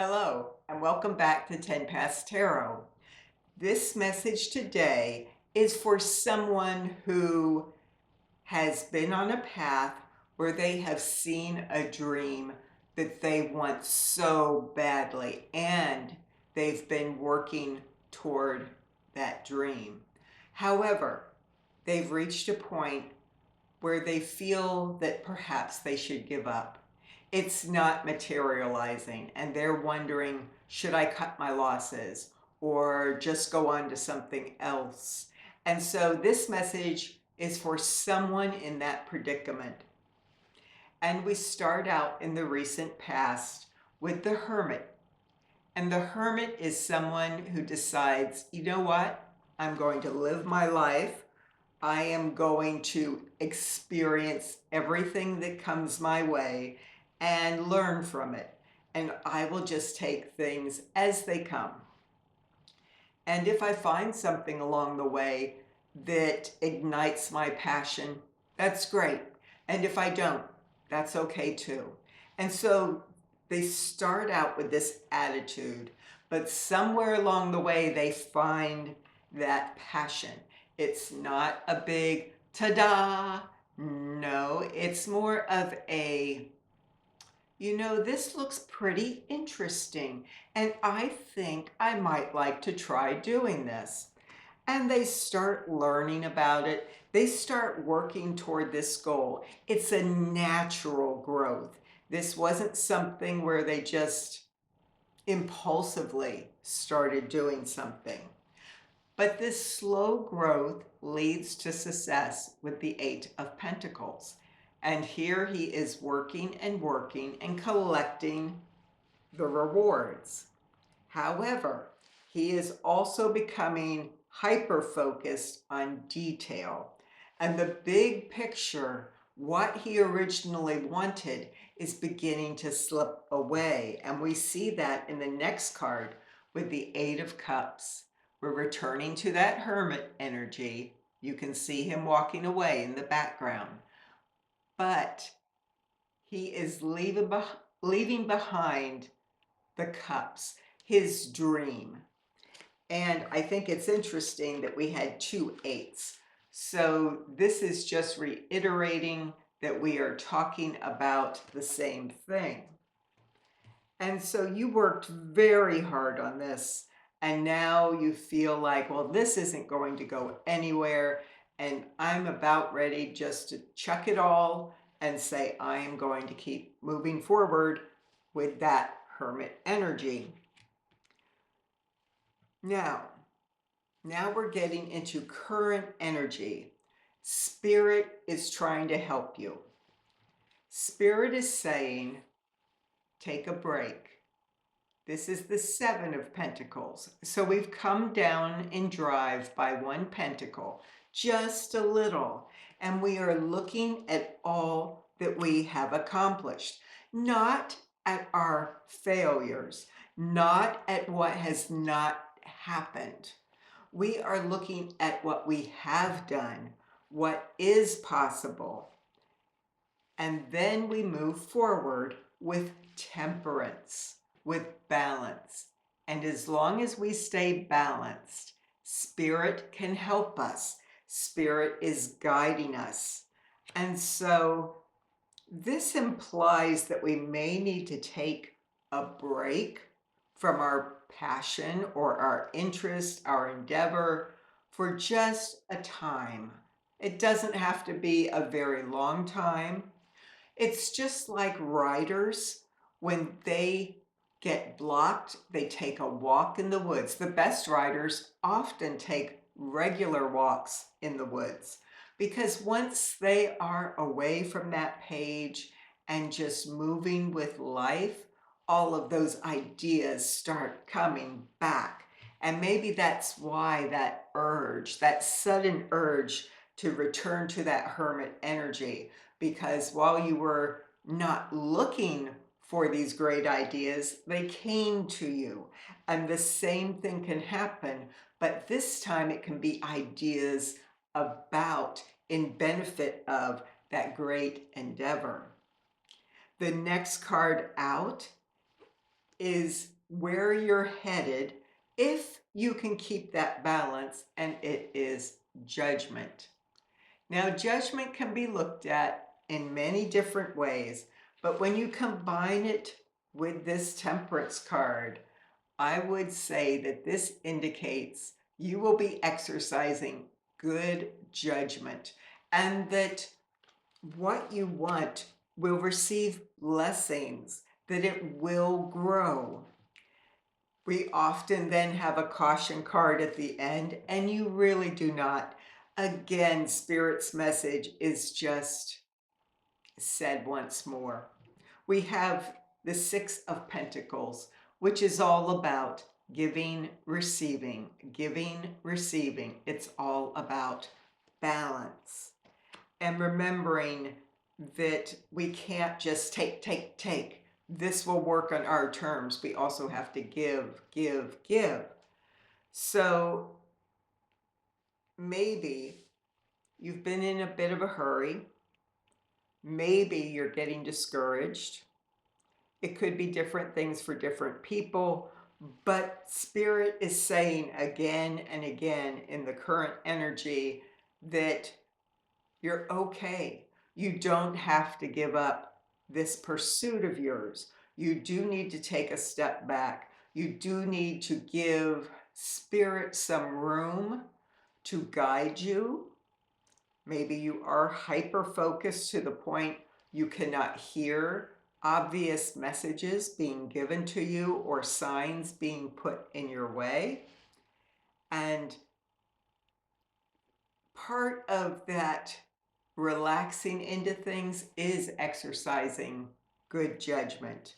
Hello, and welcome back to 10 Past Tarot. This message today is for someone who has been on a path where they have seen a dream that they want so badly, and they've been working toward that dream. However, they've reached a point where they feel that perhaps they should give up. It's not materializing, and they're wondering, should I cut my losses or just go on to something else? And so this message is for someone in that predicament. And we start out in the recent past with the Hermit. And the Hermit is someone who decides, you know what? I'm going to live my life. I am going to experience everything that comes my way and learn from it. And I will just take things as they come. And if I find something along the way that ignites my passion, that's great. And if I don't, that's okay too. And so they start out with this attitude, but somewhere along the way, they find that passion. It's not a big ta-da. No, it's more of a, this looks pretty interesting, and I think I might like to try doing this. And they start learning about it. They start working toward this goal. It's a natural growth. This wasn't something where they just impulsively started doing something. But this slow growth leads to success with the Eight of Pentacles. And here he is working and working and collecting the rewards. However, he is also becoming hyper-focused on detail. And the big picture, what he originally wanted, is beginning to slip away. And we see that in the next card with the Eight of Cups. We're returning to that Hermit energy. You can see him walking away in the background. But he is leaving behind the cups, his dream. And I think it's interesting that we had two eights. So this is just reiterating that we are talking about the same thing. And so you worked very hard on this, and now you feel like, well, this isn't going to go anywhere, and I'm about ready just to chuck it all and say, I am going to keep moving forward with that Hermit energy. Now we're getting into current energy. Spirit is trying to help you. Spirit is saying, take a break. This is the Seven of Pentacles. So we've come down in drive by one pentacle, just a little. And we are looking at all that we have accomplished, not at our failures, not at what has not happened. We are looking at what we have done, what is possible. And then we move forward with temperance, with balance. And as long as we stay balanced, Spirit can help us. Spirit is guiding us. And so this implies that we may need to take a break from our passion or our interest, our endeavor, for just a time. It doesn't have to be a very long time. It's just like riders, when they get blocked, they take a walk in the woods. The best riders often take regular walks in the woods, because once they are away from that page and just moving with life, all of those ideas start coming back. And maybe that's why that urge, that sudden urge to return to that Hermit energy, because while you were not looking for these great ideas, they came to you. And the same thing can happen, but this time it can be ideas about, in benefit of, that great endeavor. The next card out is where you're headed if you can keep that balance, and it is judgment. Now, judgment can be looked at in many different ways, but when you combine it with this temperance card, I would say that this indicates you will be exercising good judgment and that what you want will receive blessings, that it will grow. We often then have a caution card at the end, and you really do not. Again, Spirit's message is just said once more. We have the Six of Pentacles, which is all about giving, receiving, giving, receiving. It's all about balance. And remembering that we can't just take, take, take. This will work on our terms. We also have to give, give, give. So maybe you've been in a bit of a hurry. Maybe you're getting discouraged. It could be different things for different people, but Spirit is saying again and again in the current energy that you're okay. You don't have to give up this pursuit of yours. You do need to take a step back. You do need to give Spirit some room to guide you. Maybe you are hyper focused to the point you cannot hear obvious messages being given to you or signs being put in your way. And part of that relaxing into things is exercising good judgment.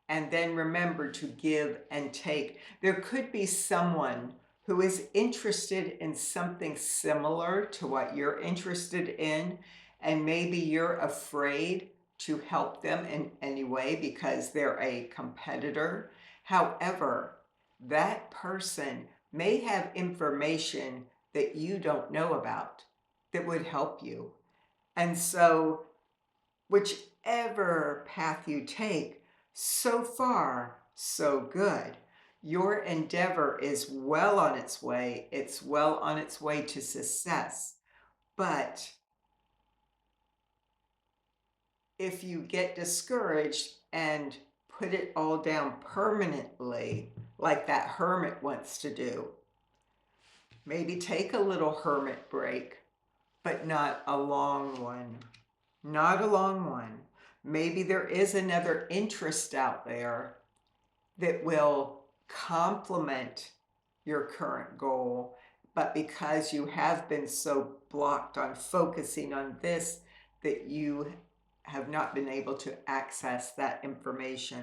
And then remember to give and take. There could be someone who is interested in something similar to what you're interested in, and maybe you're afraid to help them in any way because they're a competitor. However, that person may have information that you don't know about that would help you. And so, whichever path you take, so far, so good. Your endeavor is well on its way. It's well on its way to success. But if you get discouraged and put it all down permanently, like that hermit wants to do, maybe take a little hermit break, but not a long one. Not a long one. Maybe there is another interest out there that will complement your current goal, but because you have been so blocked on focusing on this, that you have not been able to access that information.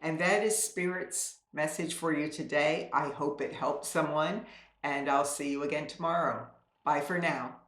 And that is Spirit's message for you today. I hope it helps someone, and I'll see you again tomorrow. Bye for now.